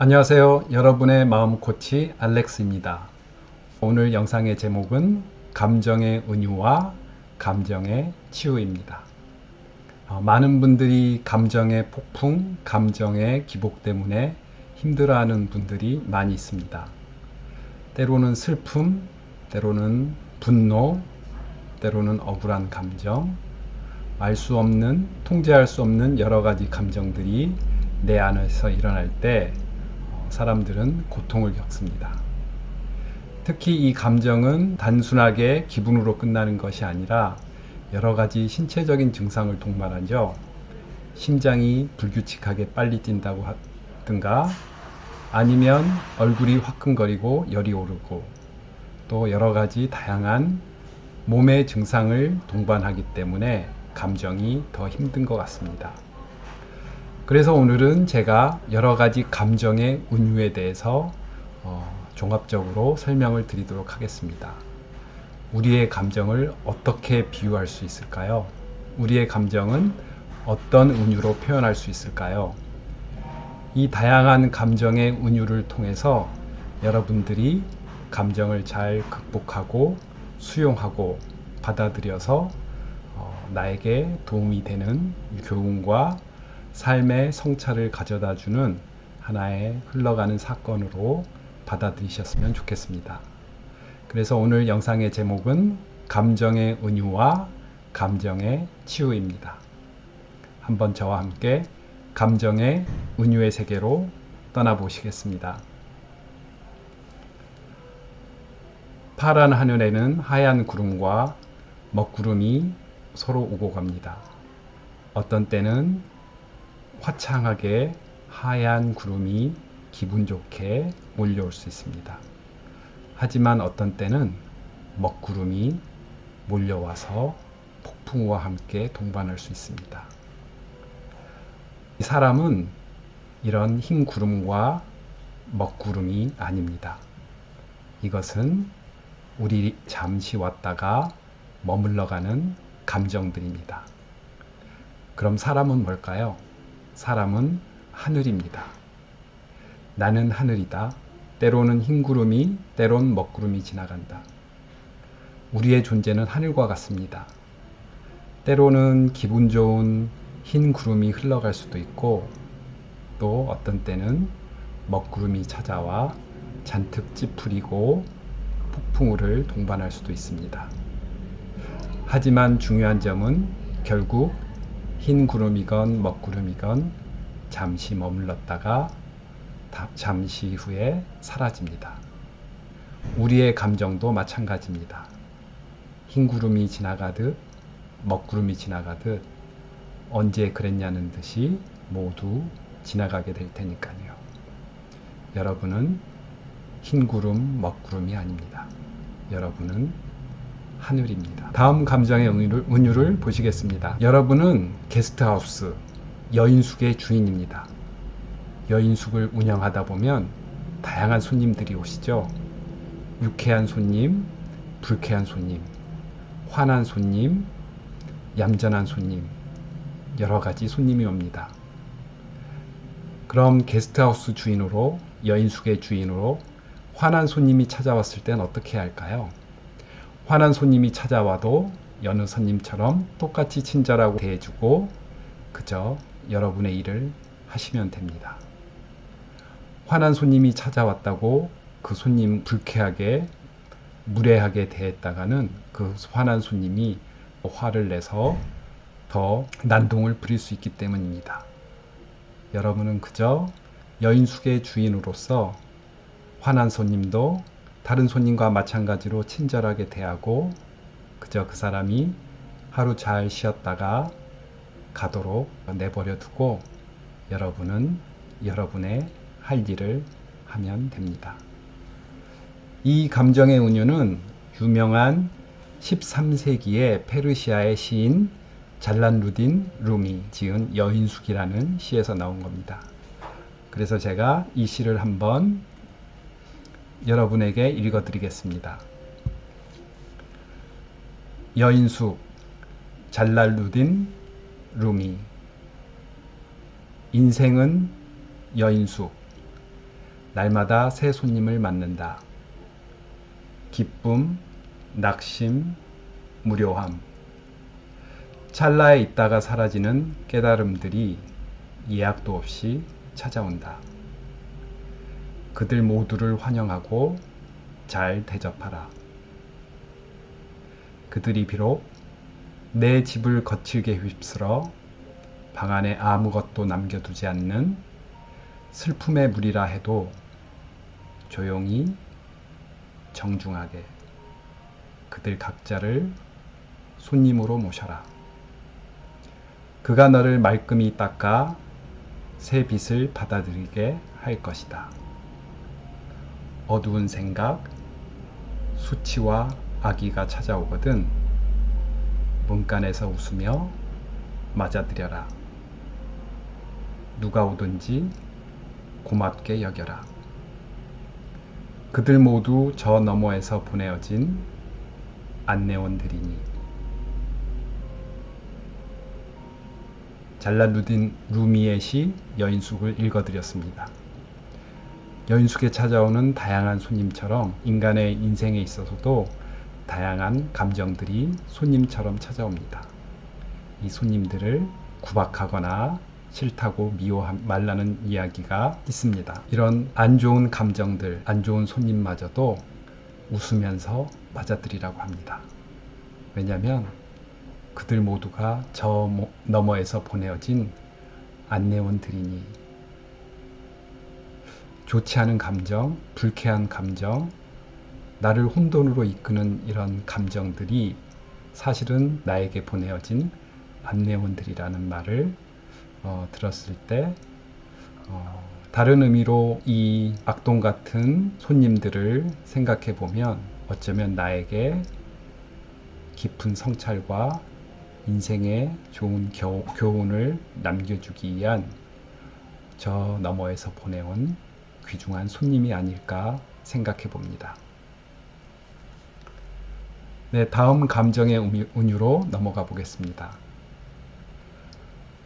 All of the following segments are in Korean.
안녕하세요. 여러분의 마음 코치 알렉스입니다. 오늘 영상의 제목은 감정의 은유와 감정의 치유입니다. 많은 분들이 감정의 폭풍, 감정의 기복 때문에 힘들어하는 분들이 많이 있습니다. 때로는 슬픔, 때로는 분노, 때로는 억울한 감정, 알 수 없는, 통제할 수 없는 여러 가지 감정들이 내 안에서 일어날 때 사람들은 고통을 겪습니다. 특히 이 감정은 단순하게 기분으로 끝나는 것이 아니라 여러 가지 신체적인 증상을 동반하죠. 심장이 불규칙하게 빨리 뛴다고 하든가, 아니면 얼굴이 화끈거리고 열이 오르고, 또 여러 가지 다양한 몸의 증상을 동반하기 때문에 감정이 더 힘든 것 같습니다. 그래서 오늘은 제가 여러 가지 감정의 은유에 대해서 종합적으로 설명을 드리도록 하겠습니다. 우리의 감정을 어떻게 비유할 수 있을까요? 우리의 감정은 어떤 은유로 표현할 수 있을까요? 이 다양한 감정의 은유를 통해서 여러분들이 감정을 잘 극복하고 수용하고 받아들여서 나에게 도움이 되는 교훈과 삶의 성찰을 가져다 주는 하나의 흘러가는 사건으로 받아들이셨으면 좋겠습니다. 그래서 오늘 영상의 제목은 감정의 은유와 감정의 치유입니다. 한번 저와 함께 감정의 은유의 세계로 떠나보시겠습니다. 파란 하늘에는 하얀 구름과 먹구름이 서로 오고 갑니다. 어떤 때는 화창하게 하얀 구름이 기분 좋게 몰려올 수 있습니다. 하지만 어떤 때는 먹구름이 몰려와서 폭풍우와 함께 동반할 수 있습니다. 사람은 이런 흰 구름과 먹구름이 아닙니다. 이것은 우리 잠시 왔다가 머물러가는 감정들입니다. 그럼 사람은 뭘까요? 사람은 하늘입니다. 나는 하늘이다. 때로는 흰 구름이, 때론 먹구름이 지나간다. 우리의 존재는 하늘과 같습니다. 때로는 기분 좋은 흰 구름이 흘러갈 수도 있고, 또 어떤 때는 먹구름이 찾아와 잔뜩 찌푸리고 폭풍우를 동반할 수도 있습니다. 하지만 중요한 점은 결국 흰 구름이건 먹구름이건 잠시 머물렀다가 잠시 후에 사라집니다. 우리의 감정도 마찬가지입니다. 흰 구름이 지나가듯 먹구름이 지나가듯 언제 그랬냐는 듯이 모두 지나가게 될 테니까요. 여러분은 흰 구름, 먹구름이 아닙니다. 여러분은 하늘입니다. 다음 감정의 은유를 보시겠습니다. 여러분은 게스트하우스, 여인숙의 주인입니다. 여인숙을 운영하다 보면 다양한 손님들이 오시죠. 유쾌한 손님, 불쾌한 손님, 화난 손님, 얌전한 손님, 여러 가지 손님이 옵니다. 그럼 게스트하우스 주인으로, 여인숙의 주인으로 화난 손님이 찾아왔을 땐 어떻게 할까요? 화난 손님이 찾아와도 여느 손님처럼 똑같이 친절하고 대해주고 그저 여러분의 일을 하시면 됩니다. 화난 손님이 찾아왔다고 그 손님 불쾌하게 무례하게 대했다가는 그 화난 손님이 화를 내서 더 난동을 부릴 수 있기 때문입니다. 여러분은 그저 여인숙의 주인으로서 화난 손님도 다른 손님과 마찬가지로 친절하게 대하고 그저 그 사람이 하루 잘 쉬었다가 가도록 내버려 두고 여러분은 여러분의 할 일을 하면 됩니다. 이 감정의 은유는 유명한 13세기의 페르시아의 시인 잘랄루딘 룸이 지은 여인숙이라는 시에서 나온 겁니다. 그래서 제가 이 시를 한번 여러분에게 읽어드리겠습니다. 여인숙, 잘랄루딘 루미. 인생은 여인숙, 날마다 새 손님을 맞는다. 기쁨, 낙심, 무료함. 찰나에 있다가 사라지는 깨달음들이 예약도 없이 찾아온다. 그들 모두를 환영하고 잘 대접하라. 그들이 비록 내 집을 거칠게 휩쓸어 방 안에 아무것도 남겨두지 않는 슬픔의 무리라 해도 조용히 정중하게 그들 각자를 손님으로 모셔라. 그가 너를 말끔히 닦아 새 빛을 받아들이게 할 것이다. 어두운 생각, 수치와 악의가 찾아오거든 문간에서 웃으며 맞아들여라. 누가 오든지 고맙게 여겨라. 그들 모두 저 너머에서 보내어진 안내원들이니. 잘랄루딘 루미의 시 여인숙을 읽어드렸습니다. 여인숙에 찾아오는 다양한 손님처럼 인간의 인생에 있어서도 다양한 감정들이 손님처럼 찾아옵니다. 이 손님들을 구박하거나 싫다고 말라는 이야기가 있습니다. 이런 안 좋은 감정들, 안 좋은 손님마저도 웃으면서 맞아들이라고 합니다. 왜냐하면 그들 모두가 저 너머에서 보내어진 안내원들이니. 좋지 않은 감정, 불쾌한 감정, 나를 혼돈으로 이끄는 이런 감정들이 사실은 나에게 보내어진 안내원들이라는 말을 들었을 때 다른 의미로 이 악동 같은 손님들을 생각해 보면 어쩌면 나에게 깊은 성찰과 인생에 좋은 교훈을 남겨주기 위한 저 너머에서 보내온 귀중한 손님이 아닐까 생각해 봅니다. 네, 다음 감정의 운유로 넘어가 보겠습니다.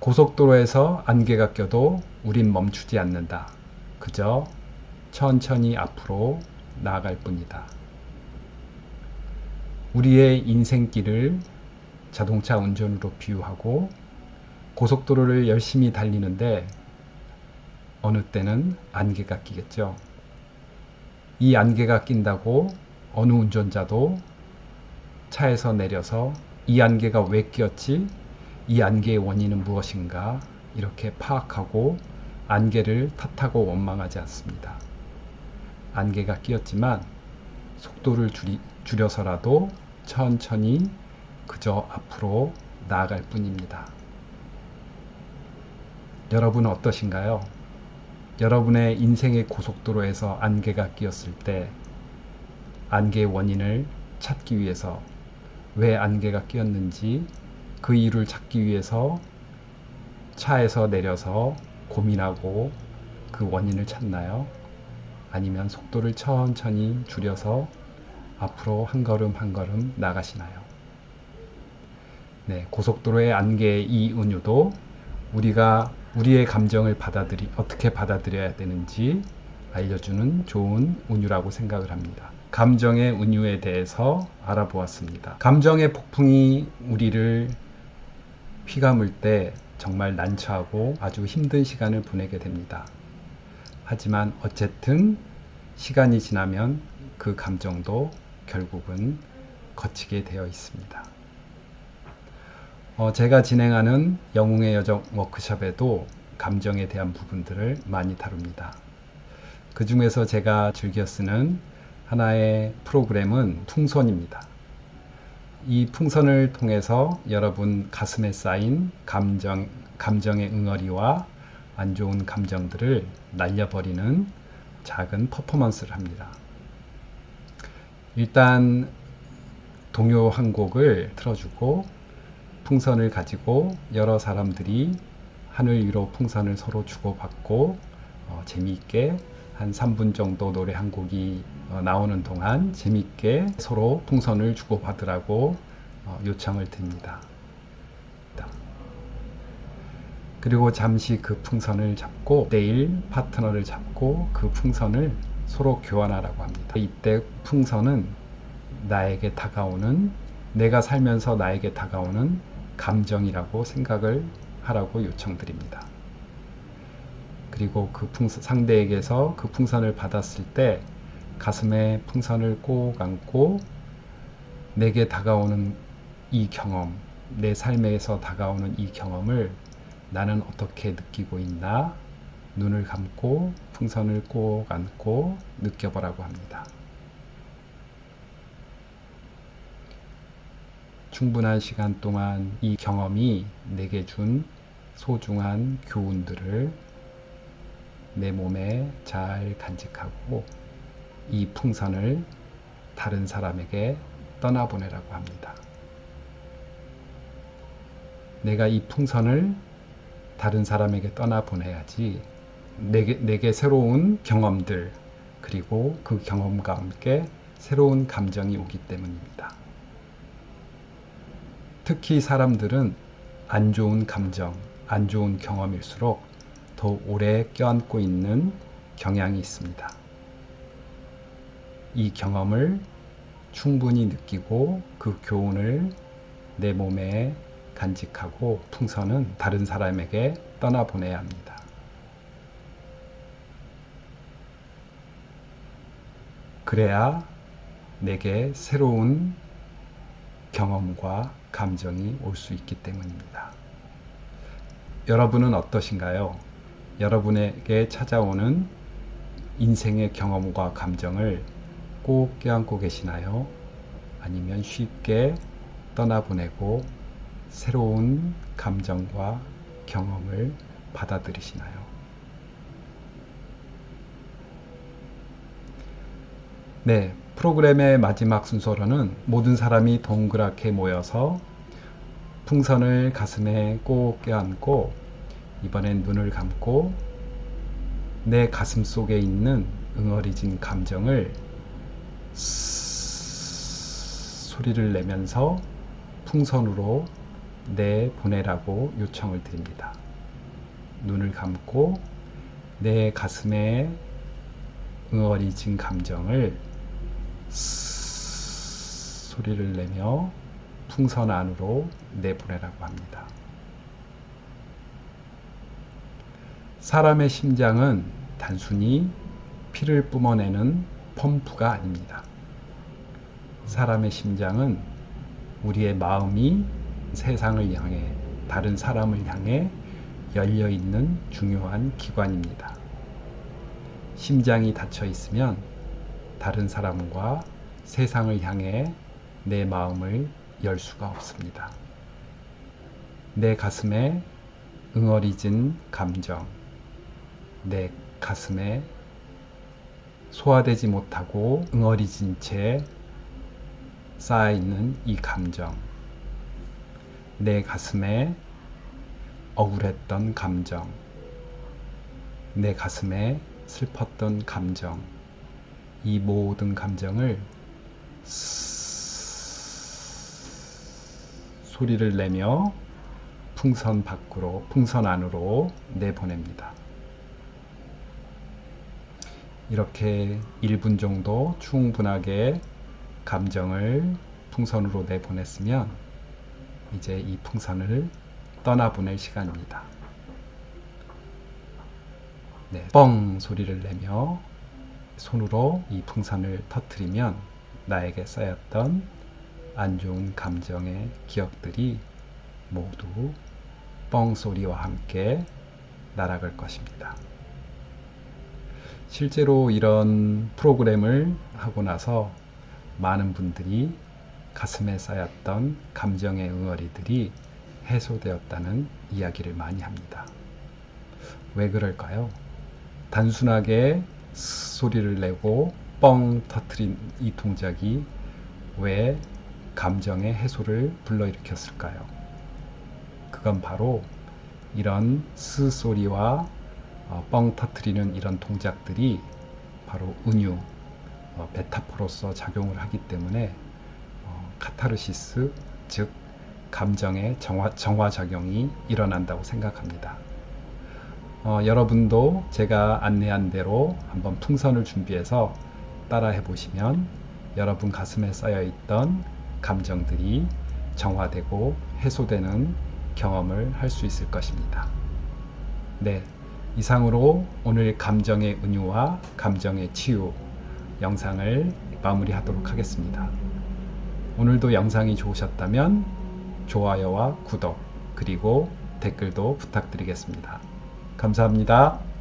고속도로에서 안개가 껴도 우린 멈추지 않는다. 그저 천천히 앞으로 나아갈 뿐이다. 우리의 인생길을 자동차 운전으로 비유하고 고속도로를 열심히 달리는데 어느 때는 안개가 끼겠죠. 이 안개가 낀다고 어느 운전자도 차에서 내려서 이 안개가 왜 끼었지? 이 안개의 원인은 무엇인가? 이렇게 파악하고 안개를 탓하고 원망하지 않습니다. 안개가 끼었지만 속도를 줄여서라도 천천히 그저 앞으로 나아갈 뿐입니다. 여러분은 어떠신가요? 여러분의 인생의 고속도로에서 안개가 끼었을 때 안개의 원인을 찾기 위해서 왜 안개가 끼었는지 그 이유를 찾기 위해서 차에서 내려서 고민하고 그 원인을 찾나요? 아니면 속도를 천천히 줄여서 앞으로 한 걸음 한 걸음 나가시나요? 네, 고속도로의 안개의 이 은유도 우리가 우리의 감정을 어떻게 받아들여야 되는지 알려주는 좋은 은유라고 생각을 합니다. 감정의 은유에 대해서 알아보았습니다. 감정의 폭풍이 우리를 휘감을 때 정말 난처하고 아주 힘든 시간을 보내게 됩니다. 하지만 어쨌든 시간이 지나면 그 감정도 결국은 거치게 되어 있습니다. 제가 진행하는 영웅의 여정 워크숍에도 감정에 대한 부분들을 많이 다룹니다. 그 중에서 제가 즐겨 쓰는 하나의 프로그램은 풍선입니다. 이 풍선을 통해서 여러분 가슴에 쌓인 감정의 응어리와 안 좋은 감정들을 날려버리는 작은 퍼포먼스를 합니다. 일단 동요 한 곡을 틀어주고 풍선을 가지고 여러 사람들이 하늘 위로 풍선을 서로 주고받고 재미있게 한 3분 정도 노래 한 곡이 나오는 동안 재미있게 서로 풍선을 주고받으라고 요청을 드립니다. 그리고 잠시 그 풍선을 잡고 내일 파트너를 잡고 그 풍선을 서로 교환하라고 합니다. 이때 풍선은 나에게 다가오는, 내가 살면서 나에게 다가오는 감정이라고 생각을 하라고 요청드립니다. 그리고 그 상대에게서 그 풍선을 받았을 때 가슴에 풍선을 꼭 안고 내게 다가오는 이 경험, 내 삶에서 다가오는 이 경험을 나는 어떻게 느끼고 있나? 눈을 감고 풍선을 꼭 안고 느껴보라고 합니다. 충분한 시간 동안 이 경험이 내게 준 소중한 교훈들을 내 몸에 잘 간직하고 이 풍선을 다른 사람에게 떠나보내라고 합니다. 내가 이 풍선을 다른 사람에게 떠나보내야지 내게 새로운 경험들, 그리고 그 경험과 함께 새로운 감정이 오기 때문입니다. 특히 사람들은 안 좋은 감정, 안 좋은 경험일수록 더 오래 껴안고 있는 경향이 있습니다. 이 경험을 충분히 느끼고 그 교훈을 내 몸에 간직하고 풍선은 다른 사람에게 떠나보내야 합니다. 그래야 내게 새로운 경험과 감정이 올 수 있기 때문입니다. 여러분은 어떠신가요? 여러분에게 찾아오는 인생의 경험과 감정을 꼭 껴안고 계시나요? 아니면 쉽게 떠나보내고 새로운 감정과 경험을 받아들이시나요? 네, 프로그램의 마지막 순서로는 모든 사람이 동그랗게 모여서 풍선을 가슴에 꼭 껴안고 이번엔 눈을 감고 내 가슴 속에 있는 응어리진 감정을 소리를 내면서 풍선으로 내보내라고 요청을 드립니다. 눈을 감고 내 가슴에 응어리진 감정을 소리를 내며 풍선 안으로 내보내라고 합니다. 사람의 심장은 단순히 피를 뿜어내는 펌프가 아닙니다. 사람의 심장은 우리의 마음이 세상을 향해, 다른 사람을 향해 열려 있는 중요한 기관입니다. 심장이 닫혀 있으면 다른 사람과 세상을 향해 내 마음을 열 수가 없습니다. 내 가슴에 응어리진 감정, 내 가슴에 소화되지 못하고 응어리진 채 쌓여있는 이 감정, 내 가슴에 억울했던 감정, 내 가슴에 슬펐던 감정, 이 모든 감정을 소리를 내며 풍선 밖으로, 풍선 안으로 내보냅니다. 이렇게 1분 정도 충분하게 감정을 풍선으로 내보냈으면 이제 이 풍선을 떠나보낼 시간입니다. 네, 뻥 소리를 내며 손으로 이 풍선을 터뜨리면 나에게 쌓였던 안 좋은 감정의 기억들이 모두 뻥 소리와 함께 날아갈 것입니다. 실제로 이런 프로그램을 하고 나서 많은 분들이 가슴에 쌓였던 감정의 응어리들이 해소되었다는 이야기를 많이 합니다. 왜 그럴까요? 단순하게 소리를 내고 뻥 터트린 이 동작이 왜 감정의 해소를 불러일으켰을까요? 그건 바로 이런 스 소리와 뻥 터트리는 이런 동작들이 바로 은유, 메타포로서 작용을 하기 때문에 카타르시스, 즉 감정의 정화작용이 일어난다고 생각합니다. 여러분도 제가 안내한 대로 한번 풍선을 준비해서 따라해 보시면 여러분 가슴에 쌓여 있던 감정들이 정화되고 해소되는 경험을 할 수 있을 것입니다. 네, 이상으로 오늘 감정의 은유와 감정의 치유 영상을 마무리하도록 하겠습니다. 오늘도 영상이 좋으셨다면 좋아요와 구독 그리고 댓글도 부탁드리겠습니다. 감사합니다.